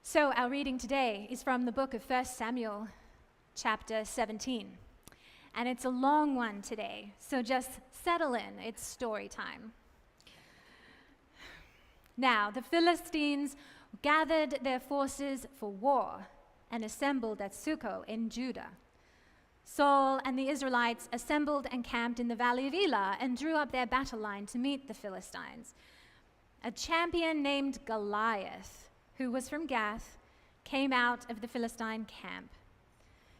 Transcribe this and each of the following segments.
So our reading today is from the book of 1 Samuel, chapter 17. And it's a long one today, so just settle in. It's story time. Now, the Philistines gathered their forces for war and assembled at Succoth in Judah. Saul and the Israelites assembled and camped in the valley of Elah and drew up their battle line to meet the Philistines. A champion named Goliath, who was from Gath, came out of the Philistine camp.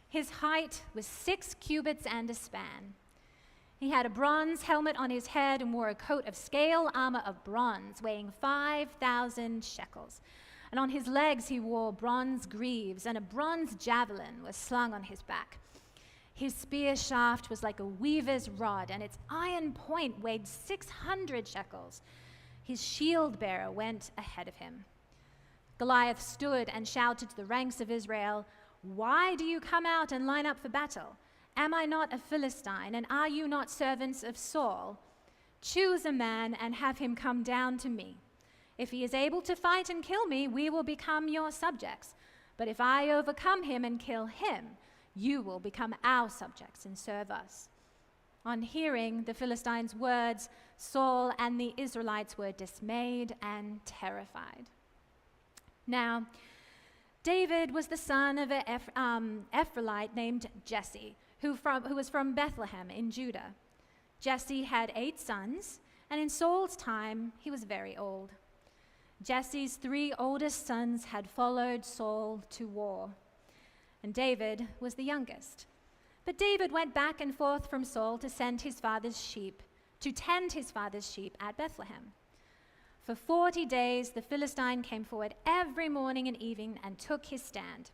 His height was 6 cubits and a span. He had a bronze helmet on his head and wore a coat of scale armor of bronze, weighing 5,000 shekels. And on his legs he wore bronze greaves, and a bronze javelin was slung on his back. His spear shaft was like a weaver's rod, and its iron point weighed 600 shekels. His shield bearer went ahead of him. Goliath stood and shouted to the ranks of Israel, "Why do you come out and line up for battle? Am I not a Philistine, and are you not servants of Saul? Choose a man and have him come down to me. If he is able to fight and kill me, we will become your subjects. But if I overcome him and kill him, you will become our subjects and serve us." On hearing the Philistines' words, Saul and the Israelites were dismayed and terrified. Now, David was the son of an Ephrathite named Jesse, who was from Bethlehem in Judah. Jesse had 8 sons, and in Saul's time, he was very old. Jesse's 3 oldest sons had followed Saul to war, and David was the youngest. But David went back and forth from Saul to tend his father's sheep at Bethlehem. For 40 days, the Philistine came forward every morning and evening and took his stand.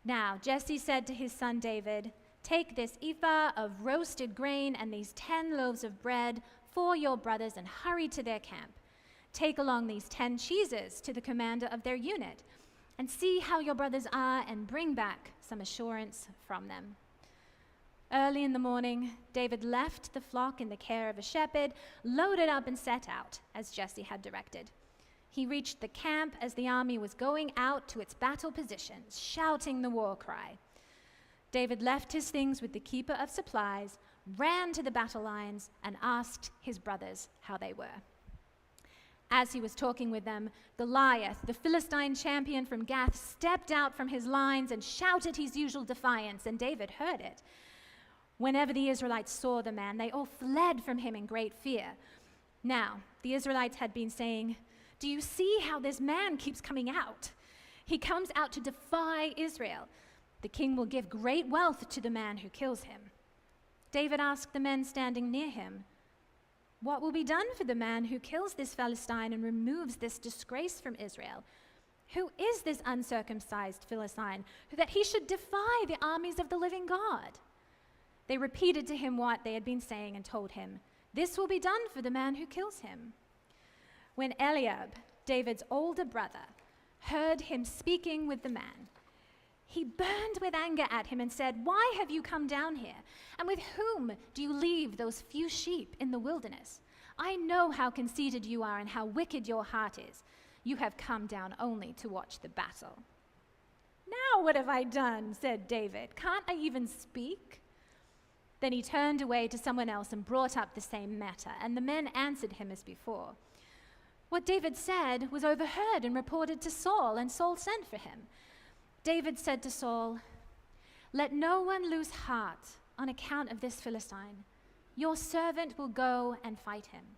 Now, Jesse said to his son David, "Take this ephah of roasted grain and these 10 loaves of bread for your brothers and hurry to their camp. Take along these 10 cheeses to the commander of their unit and see how your brothers are and bring back some assurance from them." Early in the morning, David left the flock in the care of a shepherd, loaded up and set out, as Jesse had directed. He reached the camp as the army was going out to its battle positions, shouting the war cry. David left his things with the keeper of supplies, ran to the battle lines, and asked his brothers how they were. As he was talking with them, Goliath, the Philistine champion from Gath, stepped out from his lines and shouted his usual defiance, and David heard it. Whenever the Israelites saw the man, they all fled from him in great fear. Now, the Israelites had been saying, "Do you see how this man keeps coming out? He comes out to defy Israel. The king will give great wealth to the man who kills him." David asked the men standing near him, "What will be done for the man who kills this Philistine and removes this disgrace from Israel? Who is this uncircumcised Philistine that he should defy the armies of the living God?" They repeated to him what they had been saying and told him, "This will be done for the man who kills him." When Eliab, David's older brother, heard him speaking with the man, he burned with anger at him and said, "Why have you come down here? And with whom do you leave those few sheep in the wilderness? I know how conceited you are and how wicked your heart is. You have come down only to watch the battle." "Now what have I done?" said David. "Can't I even speak?" Then he turned away to someone else and brought up the same matter, and the men answered him as before. What David said was overheard and reported to Saul, and Saul sent for him. David said to Saul, "Let no one lose heart on account of this Philistine. Your servant will go and fight him."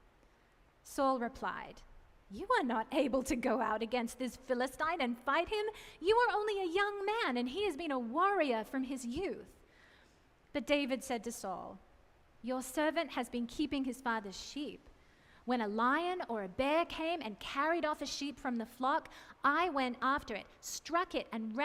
Saul replied, "You are not able to go out against this Philistine and fight him. You are only a young man, and he has been a warrior from his youth." But David said to Saul, "Your servant has been keeping his father's sheep. When a lion or a bear came and carried off a sheep from the flock, I went after it, struck it, and